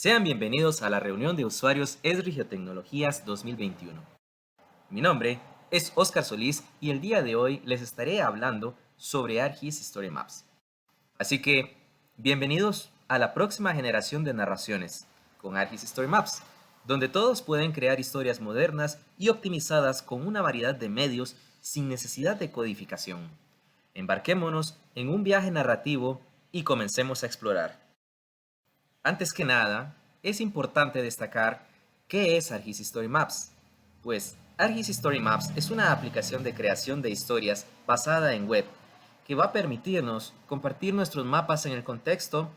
Sean bienvenidos a la reunión de usuarios Esri Tecnologías 2021. Mi nombre es Oscar Solís y el día de hoy les estaré hablando sobre ArcGIS Story Maps. Así que, bienvenidos a la próxima generación de narraciones con ArcGIS Story Maps, donde todos pueden crear historias modernas y optimizadas con una variedad de medios sin necesidad de codificación. Embarquémonos en un viaje narrativo y comencemos a explorar. Antes que nada, es importante destacar qué es ArcGIS Story Maps. Pues ArcGIS Story Maps es una aplicación de creación de historias basada en web que va a permitirnos compartir nuestros mapas en el contexto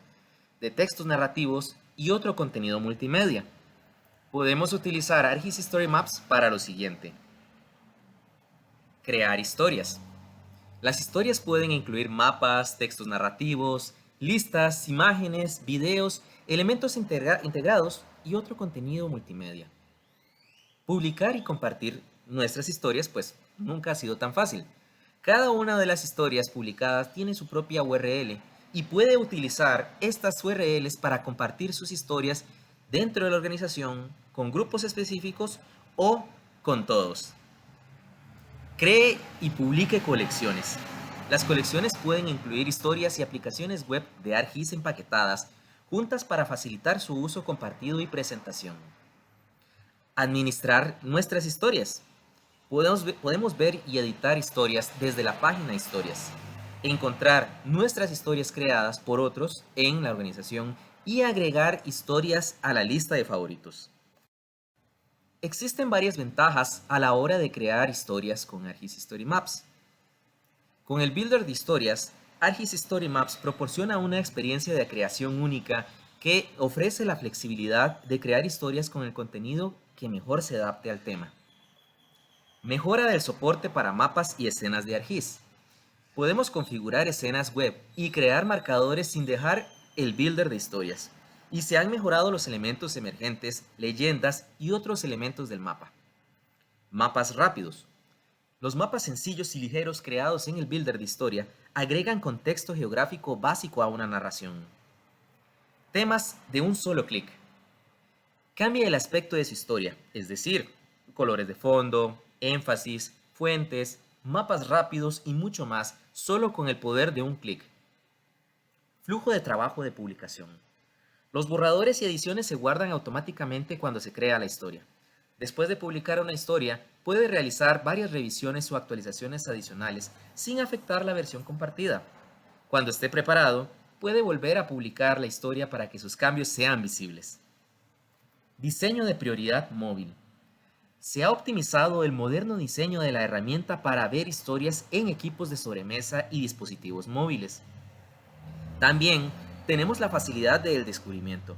de textos narrativos y otro contenido multimedia. Podemos utilizar ArcGIS Story Maps para lo siguiente: crear historias. Las historias pueden incluir mapas, textos narrativos, listas, imágenes, videos, elementos integrados y otro contenido multimedia. Publicar y compartir nuestras historias pues nunca ha sido tan fácil. Cada una de las historias publicadas tiene su propia URL y puede utilizar estas URLs para compartir sus historias dentro de la organización, con grupos específicos o con todos. Cree y publique colecciones. Las colecciones pueden incluir historias y aplicaciones web de ArcGIS empaquetadas, juntas para facilitar su uso compartido y presentación. Administrar nuestras historias. Podemos ver y editar historias desde la página Historias. Encontrar nuestras historias creadas por otros en la organización y agregar historias a la lista de favoritos. Existen varias ventajas a la hora de crear historias con ArcGIS Story Maps. Con el Builder de historias, ArcGIS Story Maps proporciona una experiencia de creación única que ofrece la flexibilidad de crear historias con el contenido que mejor se adapte al tema. Mejora del soporte para mapas y escenas de ArcGIS. Podemos configurar escenas web y crear marcadores sin dejar el Builder de historias. Y se han mejorado los elementos emergentes, leyendas y otros elementos del mapa. Mapas rápidos. Los mapas sencillos y ligeros creados en el Builder de historia agregan contexto geográfico básico a una narración. Temas de un solo clic. Cambia el aspecto de su historia, es decir, colores de fondo, énfasis, fuentes, mapas rápidos y mucho más, solo con el poder de un clic. Flujo de trabajo de publicación. Los borradores y ediciones se guardan automáticamente cuando se crea la historia. Después de publicar una historia, puede realizar varias revisiones o actualizaciones adicionales sin afectar la versión compartida. Cuando esté preparado, puede volver a publicar la historia para que sus cambios sean visibles. Diseño de prioridad móvil. Se ha optimizado el moderno diseño de la herramienta para ver historias en equipos de sobremesa y dispositivos móviles. También tenemos la facilidad del descubrimiento.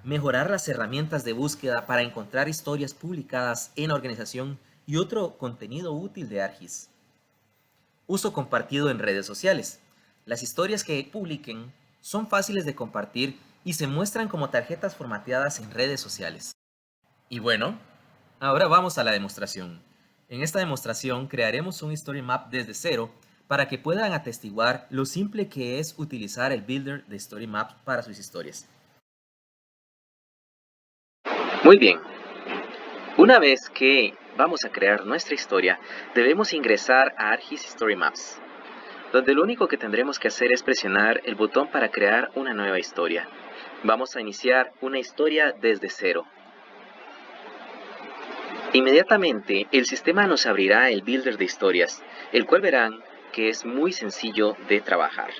Mejorar las herramientas de búsqueda para encontrar historias publicadas en la organización y otro contenido útil de ArcGIS. Uso compartido en redes sociales. Las historias que publiquen son fáciles de compartir y se muestran como tarjetas formateadas en redes sociales. Y bueno, ahora vamos a la demostración. En esta demostración crearemos un Story Map desde cero para que puedan atestiguar lo simple que es utilizar el Builder de Story Maps para sus historias. Muy bien. Una vez que vamos a crear nuestra historia, debemos ingresar a ArcGIS Story Maps, donde lo único que tendremos que hacer es presionar el botón para crear una nueva historia. Vamos a iniciar una historia desde cero. Inmediatamente, el sistema nos abrirá el Builder de historias, el cual verán que es muy sencillo de trabajar.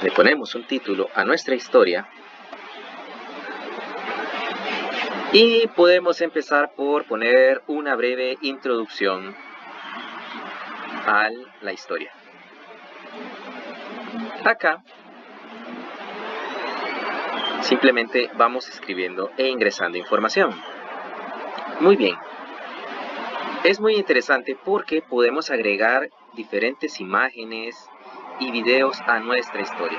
Le ponemos un título a nuestra historia y podemos empezar por poner una breve introducción a la historia. Acá simplemente vamos escribiendo e ingresando información. Muy bien. Es muy interesante porque podemos agregar diferentes imágenes y videos a nuestra historia.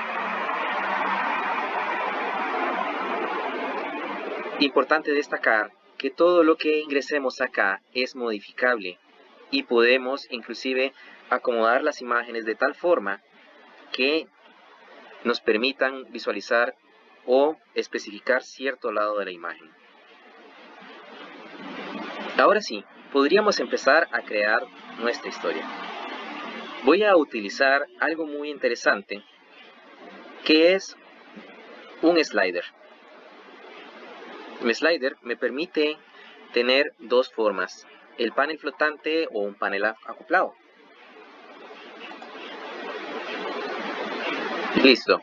Importante destacar que todo lo que ingresemos acá es modificable y podemos inclusive acomodar las imágenes de tal forma que nos permitan visualizar o especificar cierto lado de la imagen. Ahora sí, podríamos empezar a crear nuestra historia. Voy a utilizar algo muy interesante, que es un slider. Un slider me permite tener dos formas, el panel flotante o un panel acoplado. Listo.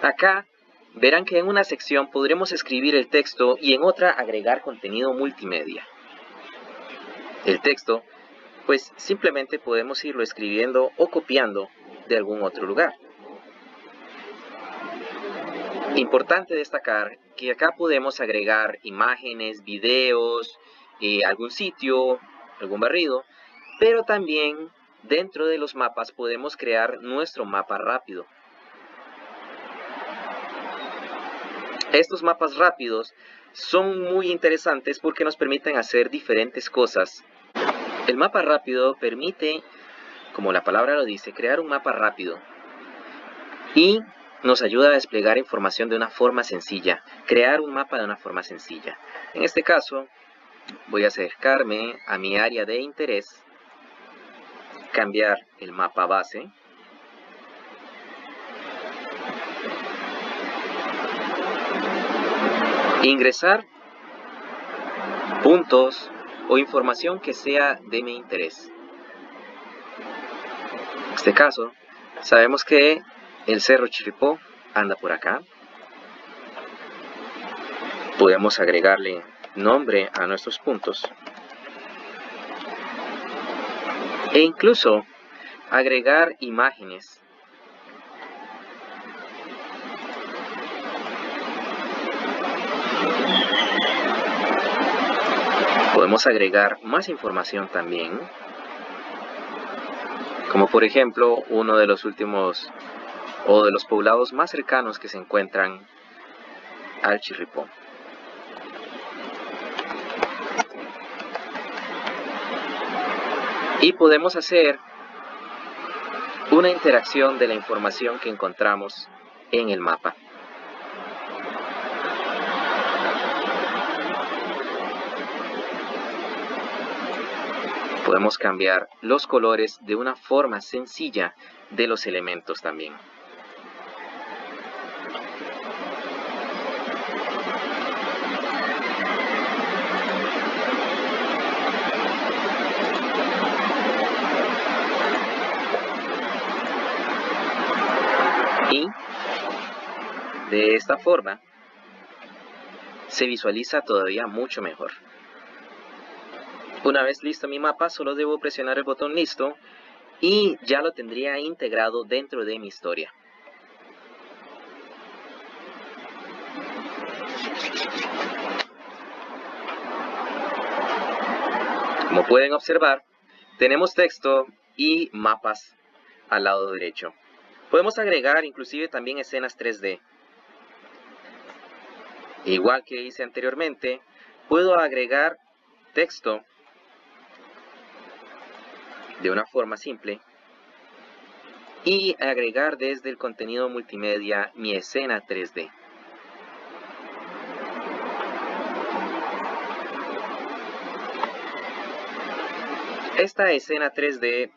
Acá verán que en una sección podremos escribir el texto y en otra agregar contenido multimedia. El texto, pues simplemente podemos irlo escribiendo o copiando de algún otro lugar. Importante destacar que acá podemos agregar imágenes, videos, algún sitio, algún barrido, pero también dentro de los mapas podemos crear nuestro mapa rápido. Estos mapas rápidos son muy interesantes porque nos permiten hacer diferentes cosas. El mapa rápido permite, como la palabra lo dice, crear un mapa rápido y nos ayuda a desplegar información de una forma sencilla, crear un mapa de una forma sencilla. En este caso, voy a acercarme a mi área de interés, cambiar el mapa base, ingresar puntos o información que sea de mi interés. En este caso, sabemos que el Cerro Chirripó anda por acá. Podemos agregarle nombre a nuestros puntos. E incluso agregar imágenes. Podemos agregar más información también, como por ejemplo uno de los últimos o de los poblados más cercanos que se encuentran al Chirripó. Y podemos hacer una interacción de la información que encontramos en el mapa. Podemos cambiar los colores de una forma sencilla de los elementos también. Y de esta forma se visualiza todavía mucho mejor. Una vez listo mi mapa, solo debo presionar el botón listo y ya lo tendría integrado dentro de mi historia. Como pueden observar, tenemos texto y mapas al lado derecho. Podemos agregar inclusive también escenas 3D. Igual que hice anteriormente, puedo agregar texto de una forma simple y agregar desde el contenido multimedia mi escena 3D. Esta escena 3D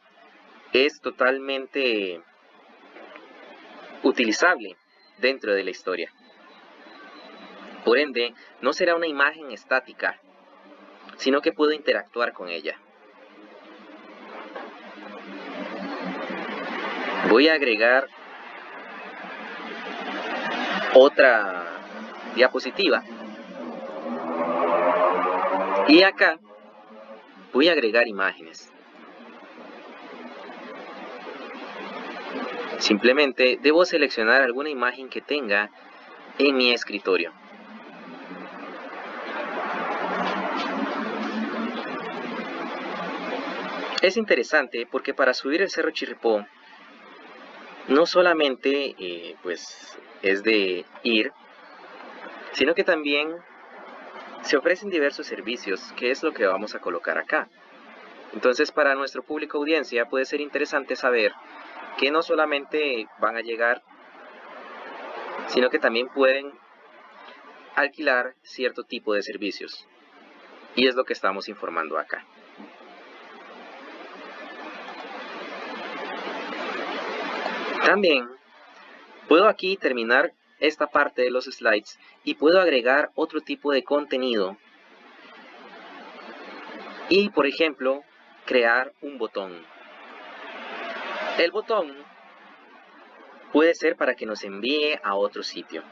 es totalmente utilizable dentro de la historia. Por ende, no será una imagen estática, sino que puedo interactuar con ella. Voy a agregar otra diapositiva. Y acá voy a agregar imágenes. Simplemente debo seleccionar alguna imagen que tenga en mi escritorio. Es interesante porque para subir el Cerro Chirripó no solamente pues es de ir, sino que también se ofrecen diversos servicios, que es lo que vamos a colocar acá. Entonces, para nuestro público audiencia puede ser interesante saber que no solamente van a llegar sino que también pueden alquilar cierto tipo de servicios. Y es lo que estamos informando acá. También puedo aquí terminar esta parte de los slides y puedo agregar otro tipo de contenido. Y, por ejemplo, crear un botón. El botón puede ser para que nos envíe a otro sitio.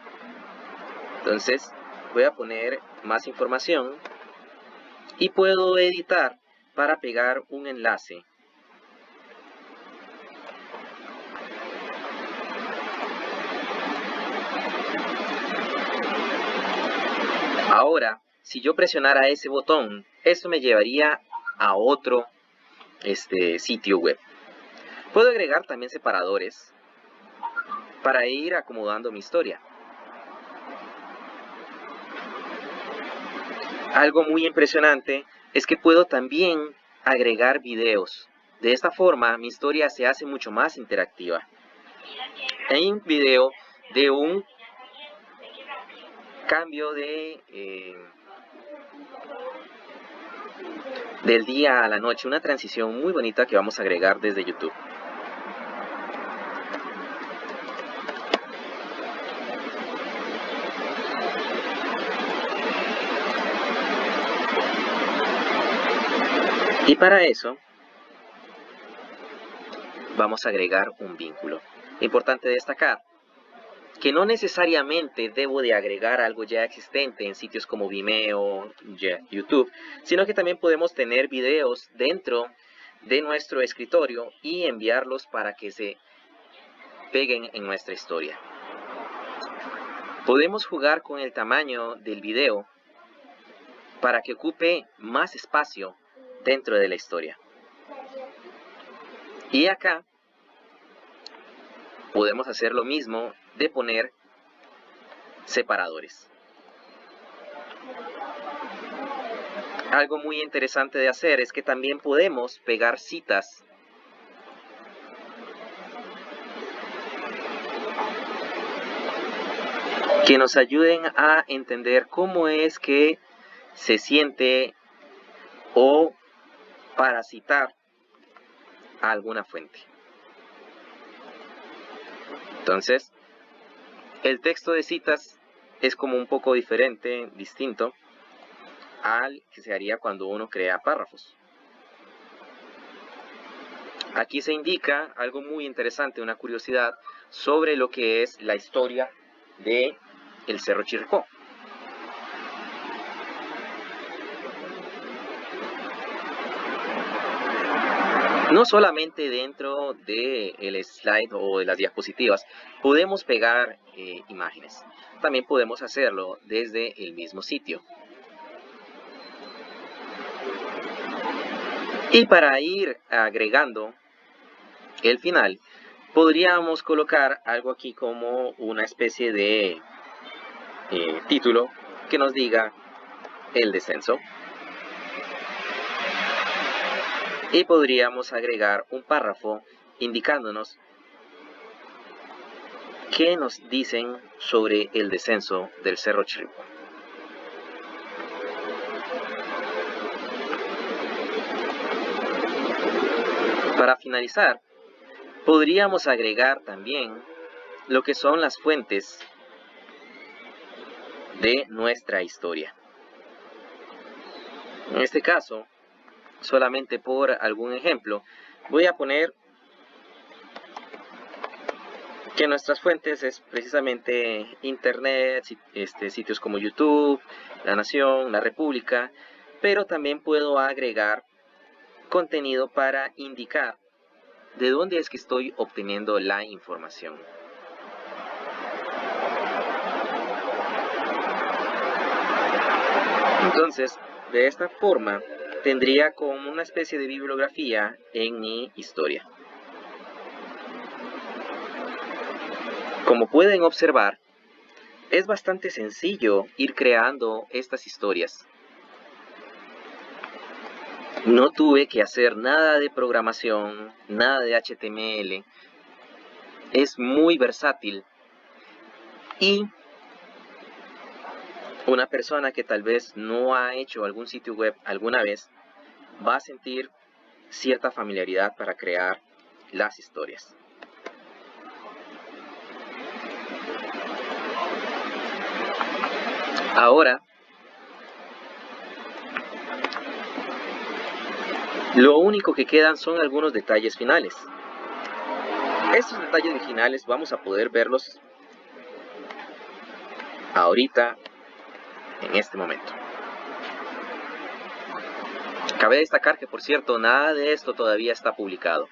Entonces, voy a poner más información y puedo editar para pegar un enlace. Ahora, si yo presionara ese botón, esto me llevaría a otro sitio web. Puedo agregar también separadores para ir acomodando mi historia. Algo muy impresionante es que puedo también agregar videos. De esta forma, mi historia se hace mucho más interactiva. Hay un video de un cambio del día a la noche, una transición muy bonita que vamos a agregar desde YouTube. Y para eso vamos a agregar un vínculo. Importante destacar que no necesariamente debo de agregar algo ya existente en sitios como Vimeo, YouTube, sino que también podemos tener videos dentro de nuestro escritorio y enviarlos para que se peguen en nuestra historia. Podemos jugar con el tamaño del video para que ocupe más espacio dentro de la historia. Y acá podemos hacer lo mismo de poner separadores. Algo muy interesante de hacer es que también podemos pegar citas que nos ayuden a entender cómo es que se siente o para citar a alguna fuente. Entonces, el texto de citas es como un poco diferente, distinto al que se haría cuando uno crea párrafos. Aquí se indica algo muy interesante, una curiosidad sobre lo que es la historia de el Cerro Chirripó. No solamente dentro del slide o de las diapositivas podemos pegar imágenes, también podemos hacerlo desde el mismo sitio. Y para ir agregando el final, podríamos colocar algo aquí como una especie de título que nos diga el descenso. Y podríamos agregar un párrafo indicándonos qué nos dicen sobre el descenso del Cerro Chirripó. Para finalizar, podríamos agregar también lo que son las fuentes de nuestra historia. En este caso, solamente por algún ejemplo, voy a poner que nuestras fuentes es precisamente Internet, sitios como YouTube, La Nación, La República, pero también puedo agregar contenido para indicar de dónde es que estoy obteniendo la información. Entonces, de esta forma, tendría como una especie de bibliografía en mi historia. Como pueden observar, es bastante sencillo ir creando estas historias. No tuve que hacer nada de programación, nada de HTML. Es muy versátil Y una persona que tal vez no ha hecho algún sitio web alguna vez va a sentir cierta familiaridad para crear las historias. Ahora, lo único que quedan son algunos detalles finales. Estos detalles finales vamos a poder verlos ahorita, en este momento. Cabe destacar que, por cierto, nada de esto todavía está publicado.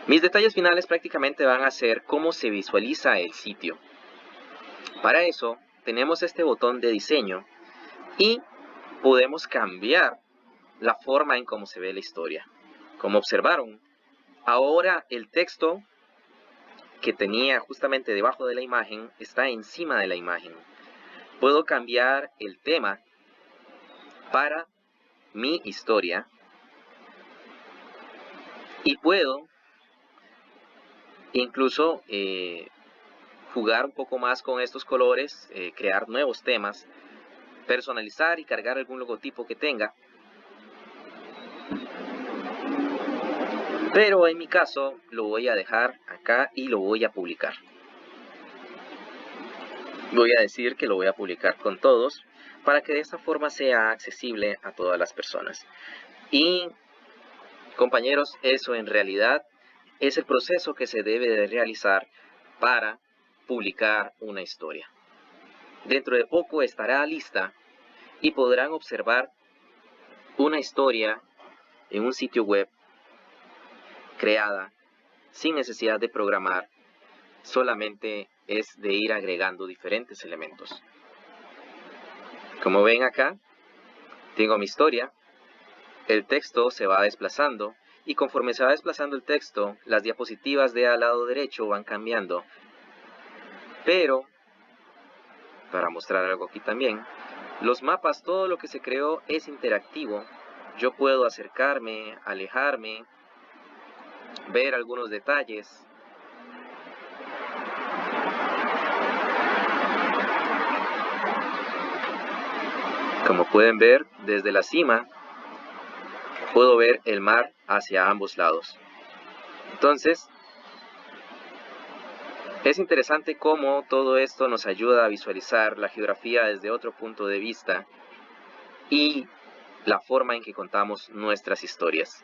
Mis detalles finales prácticamente van a ser cómo se visualiza el sitio. Para eso, tenemos este botón de diseño y podemos cambiar la forma en cómo se ve la historia. Como observaron, ahora el texto que tenía justamente debajo de la imagen está encima de la imagen. Puedo cambiar el tema para mi historia y puedo incluso jugar un poco más con estos colores, crear nuevos temas, personalizar y cargar algún logotipo que tenga. Pero en mi caso lo voy a dejar acá y lo voy a publicar. Voy a decir que lo voy a publicar con todos para que de esta forma sea accesible a todas las personas. Y compañeros, eso en realidad es el proceso que se debe de realizar para publicar una historia. Dentro de poco estará lista y podrán observar una historia en un sitio web creada sin necesidad de programar, solamente es de ir agregando diferentes elementos. Como ven acá, tengo mi historia, el texto se va desplazando y conforme se va desplazando el texto, las diapositivas de al lado derecho van cambiando. Pero, para mostrar algo aquí también, los mapas, todo lo que se creó es interactivo. Yo puedo acercarme, alejarme, ver algunos detalles. Como pueden ver, desde la cima puedo ver el mar hacia ambos lados. Entonces, es interesante cómo todo esto nos ayuda a visualizar la geografía desde otro punto de vista y la forma en que contamos nuestras historias.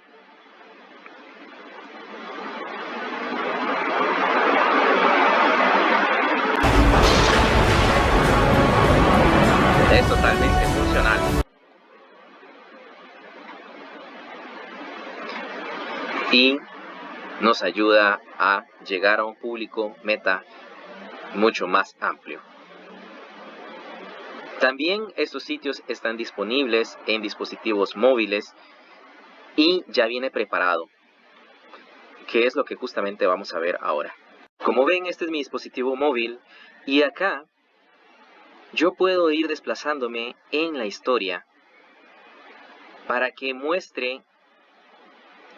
Es totalmente funcional. Y nos ayuda a llegar a un público meta mucho más amplio. También estos sitios están disponibles en dispositivos móviles y ya viene preparado, que es lo que justamente vamos a ver ahora. Como ven, este es mi dispositivo móvil y acá yo puedo ir desplazándome en la historia para que muestre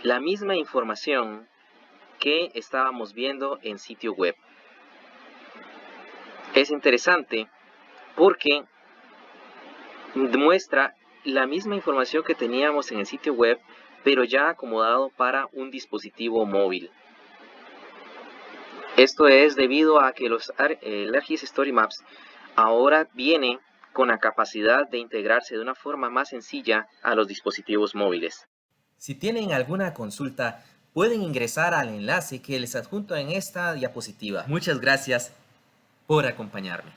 la misma información que estábamos viendo en sitio web. Es interesante porque muestra la misma información que teníamos en el sitio web, pero ya acomodado para un dispositivo móvil. Esto es debido a que el ArcGIS Story Maps ahora viene con la capacidad de integrarse de una forma más sencilla a los dispositivos móviles. Si tienen alguna consulta, pueden ingresar al enlace que les adjunto en esta diapositiva. Muchas gracias por acompañarme.